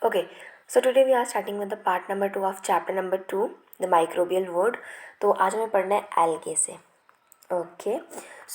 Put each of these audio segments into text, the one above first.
Okay, so today we are starting with the part number 2 of chapter number 2, the microbial world. तो आज हमें पढ़ना है algae से. ओके,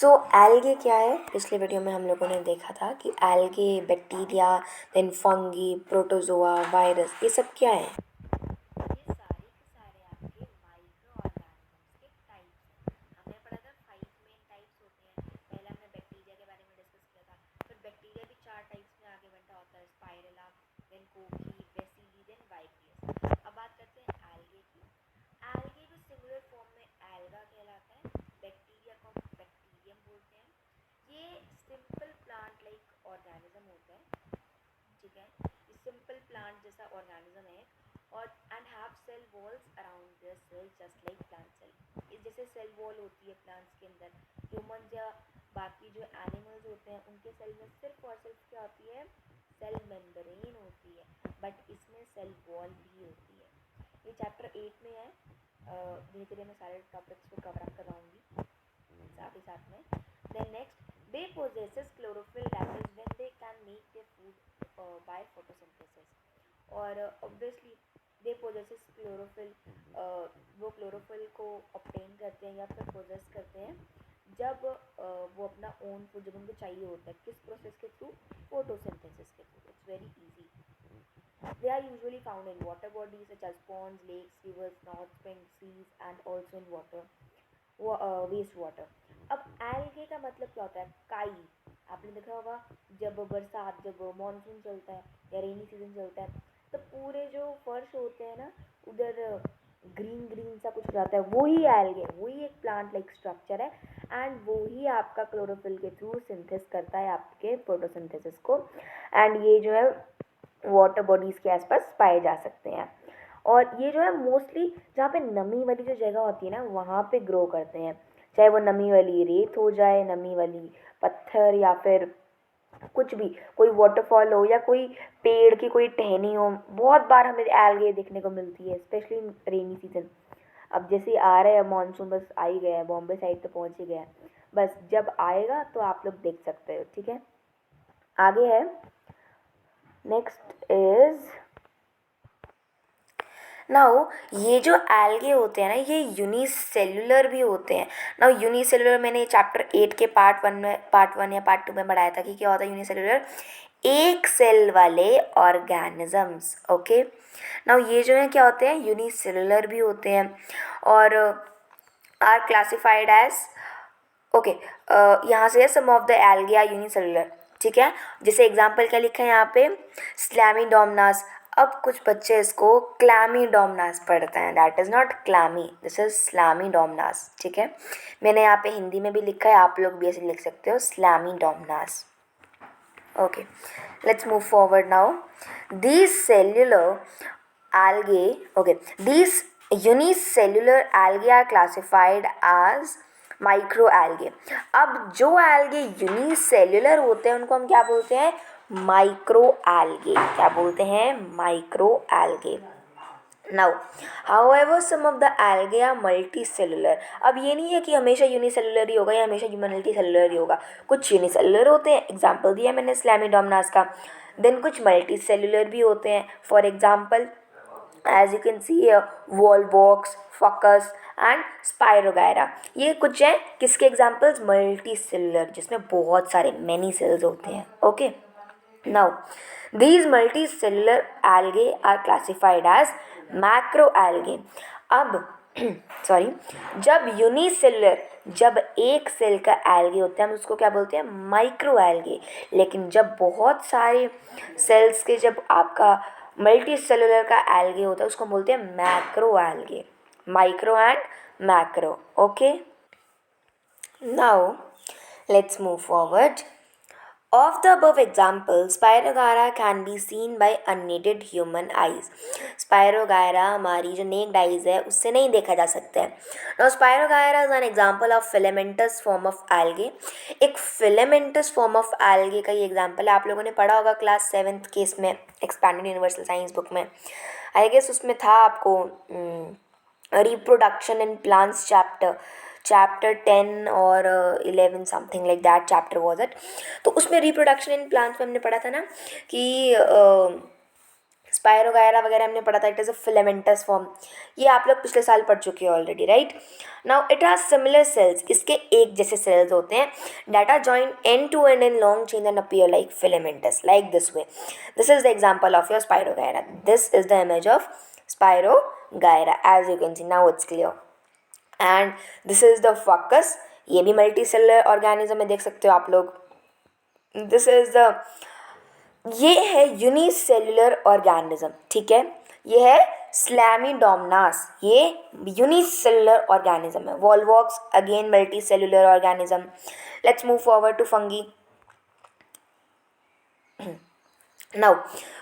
सो एल्गे क्या है? पिछले वीडियो में हम लोगों ने देखा था कि algae, bacteria, then fungi, protozoa, virus, ये सब क्या है? ये सारे के सारे आपके माइक्रो ऑर्गेनिजम्स के टाइप्स हैं. हमने पढ़ा था 5 मेन टाइप्स होते हैं. पहले हमने बैक्टीरिया के बारे में डिस्कस किया था. फिर बैक्टीरिया भी 4 टाइप्स में आगे बंटा होता है, स्पाइरला, देन कोकी, बेसिली, देन वाइपियस. अब बात करते हैं एल्गे की. एल्गे को सिंगुलर फॉर्म में एल्गा कहलाता है. बैक्टीरिया को हम बैक्टीरियम बोलते हैं. ये सिंपल प्लांट लाइक ऑर्गेनिज्म होता है. ठीक है, ये सिंपल प्लांट जैसा ऑर्गेनिज्म है और and have cell walls around their cell just like plant cell. इस जैसे सेल वॉल होती है प्लांट्स के अंदर. ह्यूमंस या बाकी जो एनिमल्स होते हैं उनके सेल में सिर्फ और सिर्फ क्या होती है? सेल मेम्ब्रेन होती है, बट इसमें सेल वॉल भी होती है. ये चैप्टर 8 में है. धीरे धीरे मैं सारे टॉपिक्स को कवर अप कराऊंगी साथ ही साथ में. Then next, they possesses chlorophyll, that is when they can make their food by photosynthesis. और obviously they possesses chlorophyll. वो क्लोरोफिल को obtain करते हैं या फिर possess करते हैं जब वो अपना ओन फूड जब उनको चाहिए होता है. किस प्रोसेस के थ्रू? फोटोसिंथेसिस के through. It's very easy. They are usually found in water bodies such as ponds, lakes, rivers, north springs, seas, and also in water, waste water. अब एल्गे का मतलब क्या होता है? काई. आपने देखा होगा जब बरसात, जब मॉनसून चलता है या रेनी सीजन चलता है तो पूरे जो फर्श होते हैं ना उधर ग्रीन ग्रीन सा कुछ हो जाता है. वही एल्गे, वही एक प्लांट लाइक स्ट्रक्चर है एंड वही आपका क्लोरोफिल के थ्रू सिंथेस करता है आपके फोटोसिंथेसिस को. एंड ये जो है वाटर बॉडीज़ के आसपास पाए जा सकते हैं. और ये जो है मोस्टली जहाँ पे नमी वाली जो जगह होती है ना वहाँ पे ग्रो करते हैं. चाहे वो नमी वाली रेत हो जाए, नमी वाली पत्थर, या फिर कुछ भी, कोई वाटरफॉल हो या कोई पेड़ की कोई टहनी हो. बहुत बार हमें एल्गे देखने को मिलती है स्पेशली रेनी सीजन. अब जैसे आ रहा है मॉनसून, बस आ ही गया है, बॉम्बे साइड तो पहुँच ही गया है. बस जब आएगा तो आप लोग देख सकते हो. ठीक है, आगे है. नेक्स्ट इज नाउ, ये जो एल्गे होते हैं ना ये यूनिसेल्युलर भी होते हैं. नाउ यूनिसेल्युलर मैंने चैप्टर 8 के पार्ट 1 या पार्ट 2 में पढ़ाया था कि क्या होता है यूनिसेल्युलर. एक सेल वाले ऑर्गेनिजम्स. ओके, नाउ ये जो है क्या होते हैं? यूनिसेल्युलर भी होते हैं और आर क्लासिफाइड एज. ओके, यहाँ से some of the algae are unicellular. ठीक है, जैसे एग्जांपल क्या लिखा है यहाँ पे? स्लैमीडोमनास. अब कुछ बच्चे इसको क्लैमीडोमनास पढ़ते हैं. That is not chlamy, this is chlamydomonas. ठीक है, मैंने यहाँ पे हिंदी में भी लिखा है, आप लोग भी ऐसे लिख सकते हो, chlamydomonas. Okay, let's move forward now. These cellular algae, okay, these unicellular algae are classified as microalgae. अब जो एल्गे यूनिसेल्युलर होते हैं उनको हम क्या बोलते हैं? माइक्रोएल्गे. क्या बोलते हैं? Microalgae. Now however some of the algae are multicellular. अब ये नहीं है कि हमेशा यूनिसेलुलर ही होगा या हमेशा मल्टीसेलुलर ही होगा. कुछ यूनिसेलुलर होते हैं, एग्जाम्पल दिया मैंने स्लैमीडोमनास का. देन कुछ मल्टीसेलुलर भी होते हैं. For example as you can see here, volvox, fucus and spirogyra. ये कुछ हैं किसके एग्जाम्पल्स? मल्टी सेलुलर, जिसमें बहुत सारे मैनी सेल्स होते हैं. Okay, now these multicellular algae are classified as macroalgae. अब सॉरी, जब यूनिसेलुलर, जब एक सेल का एल्गे होता है हम उसको क्या बोलते हैं? Micro algae. लेकिन जब बहुत सारे सेल्स के, जब आपका मल्टी सेलुलर का एल्गे होता है उसको बोलते हैं macro algae. Micro and macro. Okay, now let's move forward. Of the above examples, Spirogyra can be seen by unaided human eyes. Spirogyra हमारी जो naked eyes है उससे नहीं देखा जा सकता है. Now Spirogyra is an example of filamentous form of algae. एक filamentous form of algae का ये example है. आप लोगों ने पढ़ा होगा क्लास 7th के इसमें expanded universal science book में. I guess उसमें था आपको reproduction in plants chapter 10 और 11 something like that chapter was it. तो उसमें रिप्रोडक्शन इन प्लांट्स में हमने पढ़ा था ना कि स्पायरोगायरा वगैरह हमने पढ़ा था, it is a filamentous form, ये आप लोग पिछले साल पढ़ चुके हो already, right. Now it has similar cells, इसके एक जैसे सेल्स होते हैं, that are join end to end in long chain and appear like filamentous, like this way. This is the example of your Spirogyra, this is the image of Spirogyra, as you can see, now it's clear. And this is the focus, ये भी multi cellular organism में देख सकते हो आप लोग। This is the, ये है यूनिसेल्युलर ऑर्गेनिज्म, ठीक है, ये है स्लैमिडोमनास, ये यूनिसेल्युलर ऑर्गेनिज्म है। Volvox again multicellular organism. Let's move forward to fungi. Now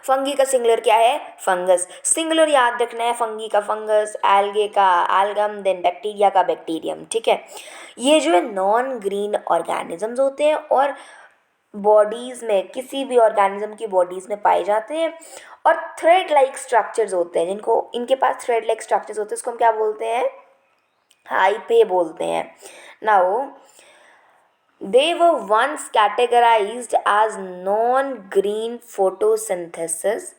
fungi का सिंगुलर क्या है? फंगस। सिंगुलर याद रखना है, फंगी का फंगस, एल्गे का एल्गम, देन बैक्टीरिया का बैक्टीरियम, ठीक है। ये जो है नॉन ग्रीन ऑर्गेनिजम्स होते हैं और बॉडीज़ में, किसी भी ऑर्गेनिज्म की बॉडीज़ में पाए जाते हैं, और थ्रेड लाइक स्ट्रक्चर्स होते हैं, जिनको, इनके पास थ्रेड लाइक स्ट्रक्चर्स होते हैं, इसको हम क्या बोलते हैं? हाइपे बोलते हैं। Now they were once categorized as non-green photosynthesis,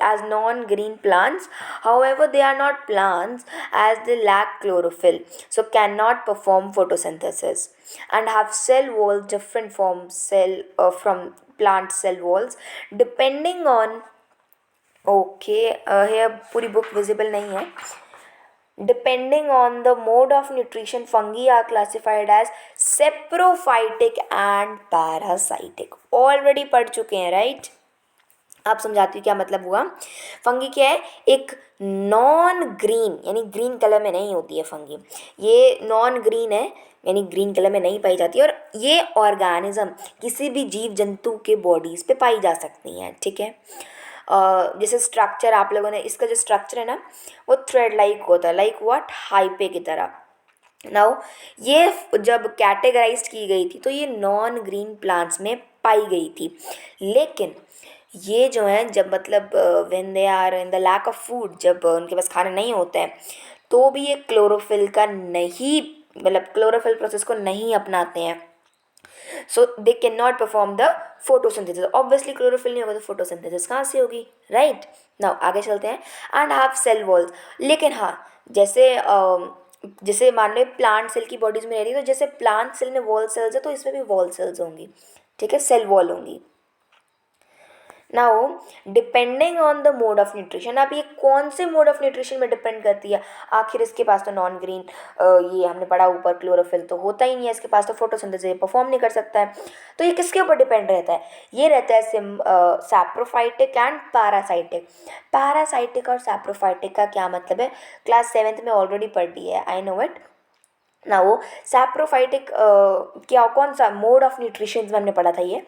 as non-green plants. However, they are not plants as they lack chlorophyll, so cannot perform photosynthesis and have cell walls different from plant cell walls depending on, okay, here पूरी book visible नहीं है। Depending on the mode of nutrition, fungi are classified as saprophytic and parasitic. Already पढ़ चुके हैं, right? आप समझाती हूँ क्या मतलब हुआ। फंगी क्या है? एक नॉन ग्रीन, यानी ग्रीन कलर में नहीं होती है फंगी, ये नॉन ग्रीन है, यानी ग्रीन कलर में नहीं पाई जाती है, और ये ऑर्गेनिज्म किसी भी जीव जंतु के बॉडीज़ पे पाई जा सकती हैं, ठीक है। जैसे स्ट्रक्चर आप लोगों ने, इसका जो स्ट्रक्चर है ना, वो थ्रेड लाइक होता है, लाइक व्हाट, हाइपे की तरह। नाउ ये जब कैटेगराइज्ड की गई थी तो ये नॉन ग्रीन प्लांट्स में पाई गई थी, लेकिन ये जो है जब मतलब when they are in the lack of food, जब उनके पास खाना नहीं होता है, तो भी ये क्लोरोफिल का नहीं, मतलब क्लोरोफिल प्रोसेस को नहीं अपनाते हैं, so they can not perform the photosynthesis. Obviously chlorophyll नहीं होगा तो फोटोसिंथेसिस कहाँ से होगी, राइट। नाउ आगे चलते हैं। एंड हैव सेल वॉल्स, लेकिन हाँ, जैसे मान लो प्लांट सेल की बॉडीज में रह रही है, तो जैसे प्लांट सेल में वॉल सेल्स है तो इसमें भी वॉल सेल्स होंगी, ठीक है, सेल वॉल होंगी। Now depending on the mode of nutrition, अब ये कौन से मोड ऑफ न्यूट्रिशन में डिपेंड करती है? आखिर इसके पास तो नॉन ग्रीन, ये हमने पढ़ा ऊपर, क्लोरोफिल तो होता ही नहीं है इसके पास, तो फोटोसिंथेसिस परफॉर्म नहीं कर सकता है, तो ये किसके ऊपर डिपेंड रहता है? ये रहता है सैप्रोफाइटिक एंड पैरासाइटिक। पैरासाइटिक और सैप्रोफाइटिक का क्या मतलब है? क्लास 7th में ऑलरेडी पढ़ ली है, आई नो इट। ना वो सैप्रोफाइटिक क्या, कौन सा मोड ऑफ न्यूट्रिशन में हमने पढ़ा था ये?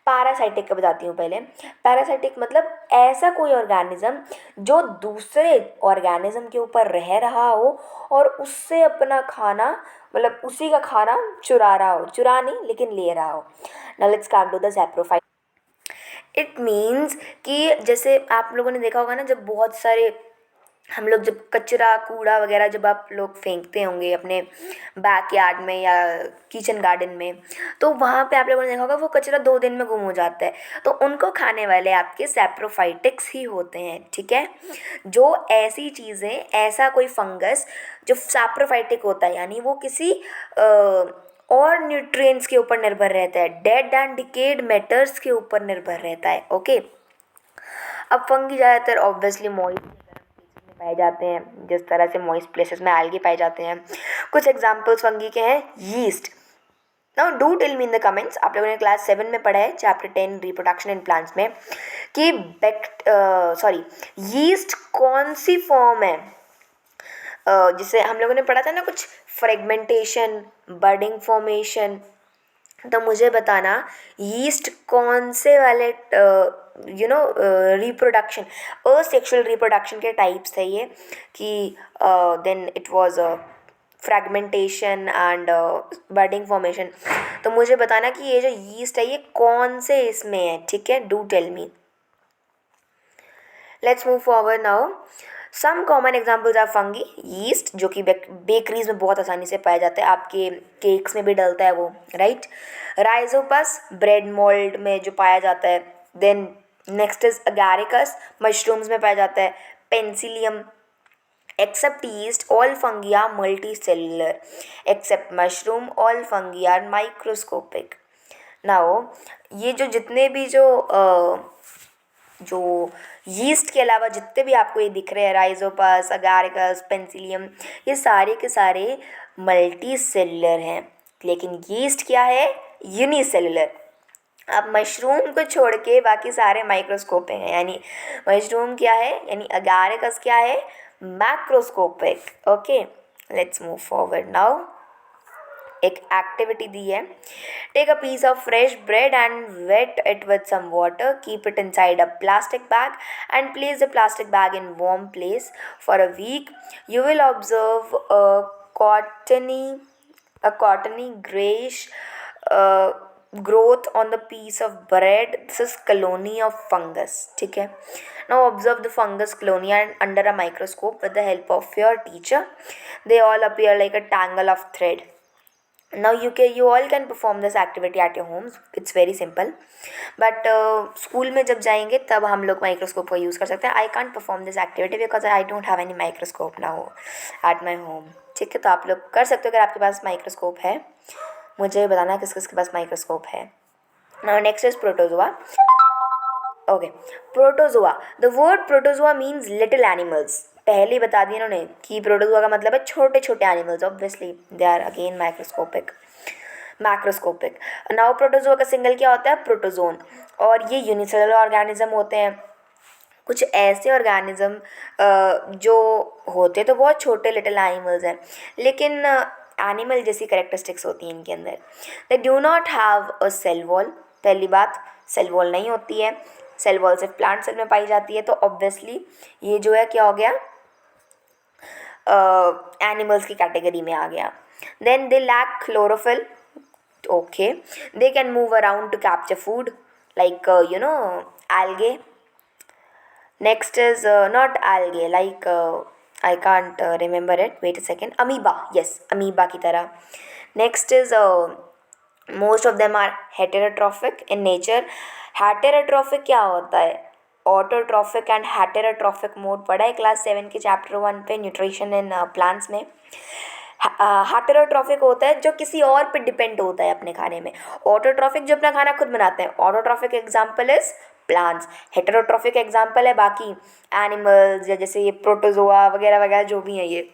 पैरासाइटिक का बताती हूँ पहले। पैरासाइटिक मतलब ऐसा कोई ऑर्गेनिज्म जो दूसरे ऑर्गेनिज्म के ऊपर रह रहा हो और उससे अपना खाना, मतलब उसी का खाना चुरा रहा हो, चुरा नहीं लेकिन ले रहा हो। Now let's come to the saprophyte. It means कि जैसे आप लोगों ने देखा होगा ना, जब बहुत सारे हम लोग जब कचरा कूड़ा वगैरह जब आप लोग फेंकते होंगे अपने बैकयार्ड में या किचन गार्डन में, तो वहाँ पे आप लोगों ने देखा होगा वो कचरा 2 दिन में गुम हो जाता है, तो उनको खाने वाले आपके सैप्रोफाइटिक्स ही होते हैं, ठीक है। जो ऐसी चीज़ें, ऐसा कोई फंगस जो सैप्रोफाइटिक होता है, यानी वो किसी और न्यूट्रिएंट्स के ऊपर निर्भर रहता है, डेड एंड डिकेड मैटर्स के ऊपर निर्भर रहता है, ओके। अब फंगी ज़्यादातर ऑब्वियसली मॉइस्ट पाए जाते हैं, जिस तरह से मॉइस्ट प्लेसेस में एल्गी पाए जाते हैं। कुछ एग्जांपल्स फंगी के हैं, yeast. Now do tell me in the comments, आप लोगों ने क्लास 7 में पढ़ा है चैप्टर 10 रिप्रोडक्शन इन प्लांट्स में कि यीस्ट कौन सी फॉर्म है, जिसे हम लोगों ने पढ़ा था ना, कुछ फ्रेगमेंटेशन, बडिंग फॉर्मेशन, तो मुझे बताना यीस्ट कौन से वाले रिप्रोडक्शन, असेक्सुअल रिप्रोडक्शन के टाइप्स थे ये, कि then it was fragmentation and budding formation. तो मुझे बताना कि ये जो यीस्ट है ये कौन से इसमें है, ठीक है, do tell me. Let's move forward now. Some common examples are fungi, yeast जो कि बेकरीज में बहुत आसानी से पाया जाता है, आपके केक्स में भी डलता है वो, राइट। राइजोपस ब्रेड मोल्ड में जो पाया जाता है, then next is Agaricus, mushrooms में पाया जाता है. Penicillium. Except yeast, all fungi are multicellular. Except mushroom, all fungi are microscopic. Now, ये जो जितने भी जो यीस्ट के अलावा जितने भी आपको ये दिख रहे हैं, राइजोपस, अगारिकस, पेंसिलियम, ये सारे के सारे मल्टी सेलुलर हैं. लेकिन यीस्ट क्या है? यूनिसेलुलर. अब मशरूम को छोड़ के बाकी सारे माइक्रोस्कोपिक हैं. यानी मशरूम क्या है, यानी अगारिकस क्या है? Macroscopic. Okay, let's move forward now. एक एक्टिविटी दी है. Take a piece of fresh bread and wet it with some water. Keep it inside a plastic bag and place the plastic bag in warm place for a week. You will observe cottony grayish growth on the piece of bread. This is colony of fungus. ठीक है. Now observe the fungus colony and under a microscope with the help of your teacher. They all appear like a tangle of thread. Now you all can perform this activity at your homes. It's very simple. But school में जब जाएंगे तब हम लोग microscope का use कर सकते हैं. I can't perform this activity because I don't have any microscope now at my home. ठीक है, तो आप लोग कर सकते हो अगर आपके पास माइक्रोस्कोप है. मुझे बताना किस किस के पास माइक्रोस्कोप है. Now next is protozoa. Okay, protozoa. The word protozoa means little animals. पहले ही बता दिया इन्होंने कि प्रोटोजोआ का मतलब है छोटे छोटे animals. Obviously they are again macroscopic. Now protozoa का सिंगल क्या होता है? प्रोटोजोन. और ये यूनिसेलुलर ऑर्गेनिज्म होते हैं. कुछ ऐसे ऑर्गेनिज्म जो होते तो बहुत छोटे लिटिल एनिमल्स हैं, लेकिन एनिमल जैसी करेक्टरिस्टिक्स होती हैं इनके अंदर. They do not have a cell wall. पहली बात, सेल वॉल नहीं होती है. सेल वॉल सिर्फ प्लांट सेल में पाई जाती है. तो ऑब्वियसली ये जो है क्या हो गया? एनिमल्स की कैटेगरी में आ गया. Then they lack chlorophyll. Okay, they can move around to capture food like algae. Next is not algae, like I can't remember it. Wait a second. Amoeba. Yes, amoeba की तरह. Next is most of them are heterotrophic in nature. Heterotrophic क्या होता है? Autotrophic and heterotrophic mode पढ़ा है class 7 के chapter 1 पे, nutrition in plants में. हेटेरोट्रॉफिक होता है जो किसी और पे डिपेंड होता है अपने खाने में. ऑटोट्रॉफिक जो अपना खाना खुद बनाते हैं. Autotrophic example is plants. Heterotrophic example है बाकी एनिमल्स या जैसे ये प्रोटोजोआ वगैरह वगैरह जो भी हैं ये.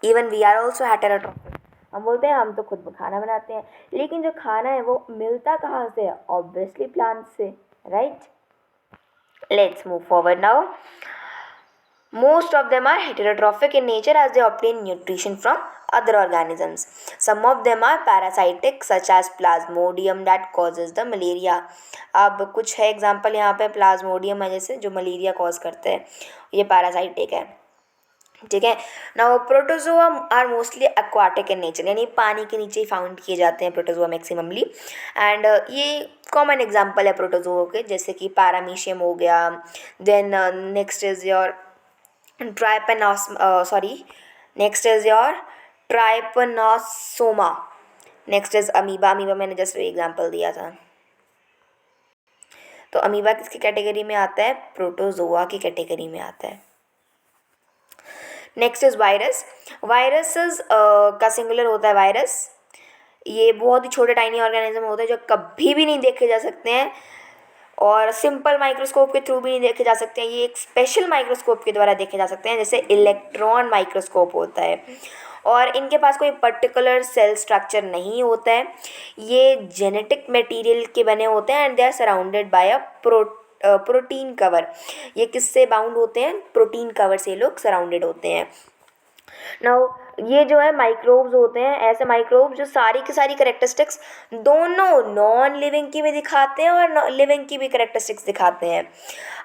Even we are also heterotrophic. हम बोलते हैं हम तो खुद खाना बनाते हैं, लेकिन जो खाना है वो मिलता कहाँ से है? ऑब्वियसली प्लांट्स से, right. Let's move forward now. Most of them are heterotrophic in nature as they obtain nutrition from other organisms. Some of them are parasitic such as plasmodium that causes the malaria. अब कुछ है example यहाँ पे. Plasmodium है जैसे जो malaria cause करते हैं, ये पैरासाइटिक है. ठीक है. Now protozoa are mostly aquatic in nature, यानी पानी के नीचे ही फाउंड किए जाते हैं प्रोटोजोआ मैक्सिममली. एंड ये कॉमन एग्जांपल है प्रोटोजोआ के, जैसे कि पैरामीशियम हो गया. Then next is your trypanosoma. Next is amoeba. Amoeba मैंने जस्ट एग्जांपल दिया था. तो अमीबा किसकी कैटेगरी में आता है? प्रोटोजोआ की कैटेगरी में आता है. Next is virus. वायरसेस का सिंगुलर होता है वायरस. ये बहुत ही छोटे टाइनी ऑर्गेनिज्म होते हैं जो कभी भी नहीं देखे जा सकते हैं और सिंपल माइक्रोस्कोप के थ्रू भी नहीं देखे जा सकते हैं. ये एक स्पेशल माइक्रोस्कोप के द्वारा देखे जा सकते हैं, जैसे इलेक्ट्रॉन माइक्रोस्कोप होता है. और इनके पास कोई पर्टिकुलर सेल स्ट्रक्चर नहीं होता है. ये जेनेटिक मटेरियल के बने होते हैं and they are surrounded by a protein cover. ये किससे बाउंड होते हैं? प्रोटीन कवर से लोग सराउंडेड होते हैं. नाउ ये जो है माइक्रोब्स होते हैं, ऐसे माइक्रोब्स जो सारी की सारी करेक्टरिस्टिक्स दोनों नॉन लिविंग की भी दिखाते हैं और लिविंग की भी करेक्टरिस्टिक्स दिखाते हैं.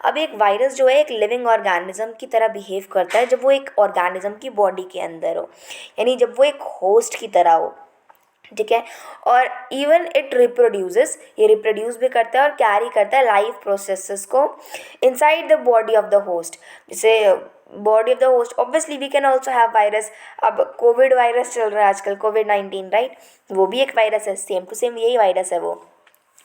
अब एक वायरस जो है एक लिविंग ऑर्गेनिज्म की तरह बिहेव करता है जब वो एक ऑर्गेनिज्म की बॉडी के अंदर हो, यानी जब वो एक होस्ट की तरह हो. ठीक है. और इवन इट रिप्रोड्यूसेस, ये रिप्रोड्यूस भी करता है और कैरी करता है लाइफ प्रोसेसेस को inside the body of the host. जैसे body of the host, obviously we can also have virus. अब कोविड वायरस चल रहा है आजकल, कोविड-19, राइट. वो भी एक वायरस है, सेम टू सेम यही वायरस है वो.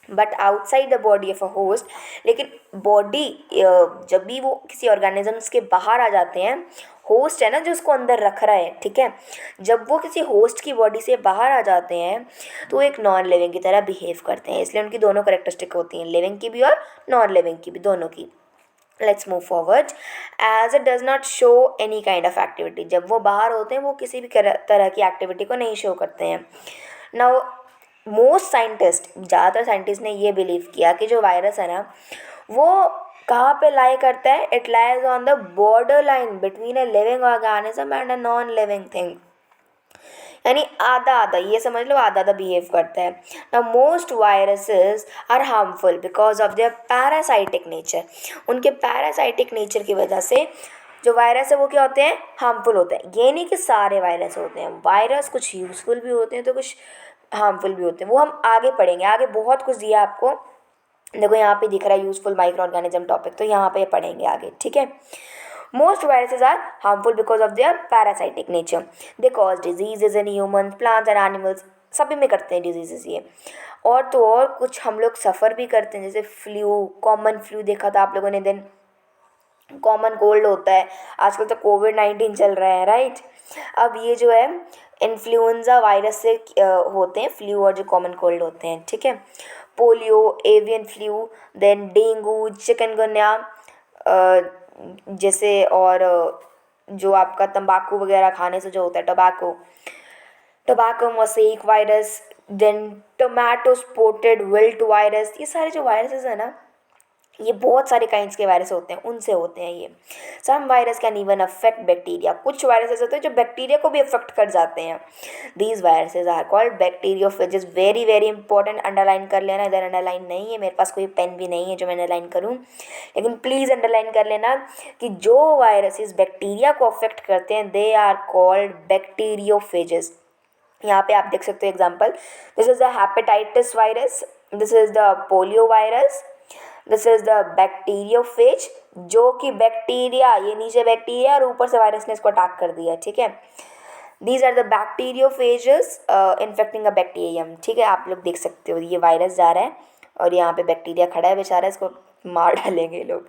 But outside the body of a host, लेकिन बॉडी जब भी वो किसी ऑर्गेनिजम्स के बाहर आ जाते हैं, होस्ट है ना जो उसको अंदर रख रहा है, ठीक है, जब वो किसी होस्ट की बॉडी से बाहर आ जाते हैं तो वो एक नॉन लिविंग की तरह बिहेव करते हैं। इसलिए उनकी दोनों करेक्टरिस्टिक होती हैं, लिविंग की भी और नॉन लिविंग की भी, दोनों की। Let's move forward. As it does not show any kind of activity, जब वो बाहर होते हैं वो किसी भी तरह की एक्टिविटी को नहीं शो करते हैं। नाउ मोस्ट साइंटिस्ट, ज़्यादातर साइंटिस्ट ने ये बिलीव किया कि जो वायरस है ना वो कहाँ पे लाई करता है, it lies on the border line between a living organism and a non living thing, यानी आधा आधा, ये समझ लो आधा आधा बिहेव करता है। Now most viruses are harmful because of their parasitic nature, उनके पैरासाइटिक नेचर की वजह से जो वायरस है वो क्या होते हैं, हार्मफुल होते हैं। ये नहीं कि सारे वायरस होते हैं, वायरस कुछ यूजफुल भी होते हैं तो कुछ हार्मफुल भी होते हैं, वो हम आगे पढ़ेंगे, आगे बहुत कुछ दिया आपको। देखो यहाँ पे दिख रहा है यूजफुल माइक्रो ऑर्गेनिज्म टॉपिक, तो यहाँ पे पढ़ेंगे आगे, ठीक है। Most viruses are harmful because of their parasitic nature, they cause diseases in human, plants and animals, सभी में करते हैं डिजीजेस ये। और तो और कुछ हम लोग सफ़र भी करते हैं, जैसे फ्लू, कॉमन फ्लू देखा था आप लोगों ने, दिन कॉमन कोल्ड होता है, आजकल तो कोविड-19 चल रहा है, राइट। अब ये जो है इन्फ्लुएंजा वायरस से होते हैं फ्लू और जो कॉमन कोल्ड होते हैं, ठीक है। Polio, avian flu, then dengue, chikungunya, जैसे, और जो आपका तंबाकू वगैरह खाने से जो होता है, tobacco mosaic virus, then tomato spotted wilt virus, ये सारे जो वायरसेस हैं ना, ये बहुत सारे काइंड्स के वायरस होते हैं, उनसे होते हैं ये। Some virus can even affect bacteria, कुछ वायरसेस होते हैं जो बैक्टीरिया को भी अफेक्ट कर जाते हैं। These viruses are called bacteriophages, very very important, underline कर लेना। इधर अंडरलाइन नहीं है, मेरे पास कोई पेन भी नहीं है जो मैं अंडरलाइन करूँ, लेकिन प्लीज़ अंडरलाइन कर लेना कि जो वायरसेस बैक्टीरिया को अफेक्ट करते हैं दे आर कॉल्ड बैक्टीरियोफेजेस। यहाँ पे आप देख सकते हो example, this is the hepatitis virus, this is the polio virus, this is the bacteriophage, जो कि बैक्टीरिया, ये नीचे बैक्टीरिया और ऊपर से वायरस ने इसको अटैक कर दिया, ठीक है। These are the bacteriophages infecting a bacterium, ठीक है। आप लोग देख सकते हो ये वायरस जा रहा है और यहाँ पे बैक्टीरिया खड़ा है बेचारा, इसको मार डालेंगे लोग।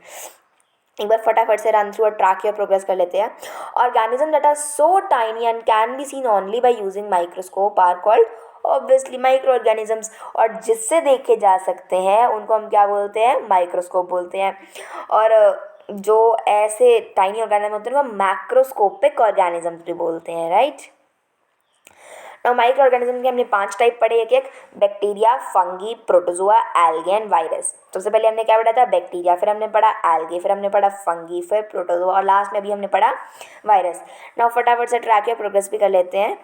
एक बार फटाफट से रन थ्रू और ट्रैक प्रोग्रेस कर लेते हैं। Organism that are so tiny and can be seen only by using microscope are called obviously microorganisms, और जिससे देखे जा सकते हैं उनको हम क्या बोलते हैं, माइक्रोस्कोप बोलते हैं। और जो ऐसे टाइनी ऑर्गेनिज्म होते हैं उनको मैक्रोस्कोपिक ऑर्गेनिजम्स भी बोलते हैं, राइट। नाउ माइक्रो ऑर्गेनिज्म के हमने 5 टाइप पढ़े, एक एक, bacteria, fungi, protozoa, algae and virus. सबसे पहले हमने क्या पढ़ा था, बैक्टीरिया, फिर हमने पढ़ा एल्गे, फिर हमने पढ़ा फंगी, फिर प्रोटोजोआ और लास्ट में भी हमने पढ़ा वायरस। नाउ फटाफट से ट्रैक या प्रोग्रेस भी कर लेते हैं।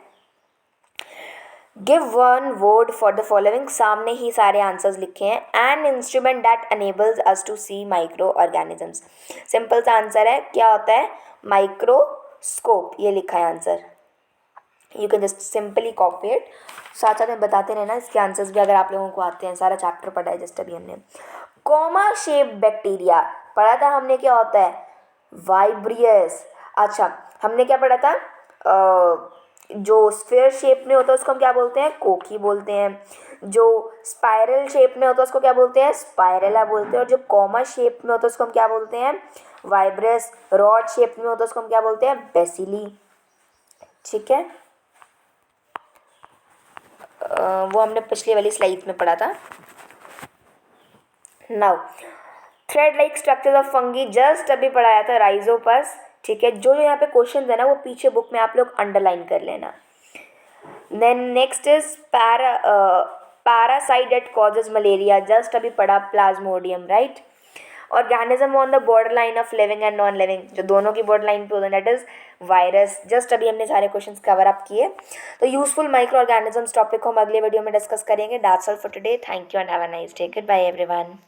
Give one word for the following, सामने ही सारे आंसर्स लिखे हैं। An instrument that enables us to see microorganisms, simple सा आंसर है, क्या होता है, माइक्रोस्कोप, ये लिखा है answer. You can just simply copy it, साथ साथ में बताते रहना इसके आंसर्स भी अगर आप लोगों को आते हैं, सारा चैप्टर पढ़ा है जस्ट अभी हमने। कॉमा शेप बैक्टीरिया पढ़ा था हमने, क्या होता है, वाइब्रियस। अच्छा, हमने क्या पढ़ा था, जो स्फीयर शेप में होता है उसको हम क्या बोलते हैं, कोकी बोलते हैं। जो स्पाइरल शेप में होता है उसको क्या बोलते हैं, स्पाइरेला बोलते हैं। और जो कॉमा शेप में होता है उसको हम क्या बोलते हैं, वाइब्रस। रॉड शेप में होता है उसको हम क्या बोलते हैं, बेसिली, ठीक है। वो हमने पिछली वाली स्लाइड में पढ़ा था। Now thread like structure of fungi just अभी पढ़ाया था, राइजोपस, ठीक है। जो यहाँ पे क्वेश्चन है ना वो पीछे बुक में आप लोग अंडरलाइन कर लेना। Then next is parasite that causes malaria, just अभी पढ़ा, Plasmodium, right. Organism on the border line of living and non living, जो दोनों की बॉर्डर लाइन पे होता है, दैट इज वायरस, जस्ट अभी हमने सारे क्वेश्चंस कवर अप किए। तो यूजफुल माइक्रो ऑर्गेनिजम्स टॉपिक को हम अगले वीडियो में डिस्कस करेंगे। That's all for today, thank you and have a nice day, goodbye everyone.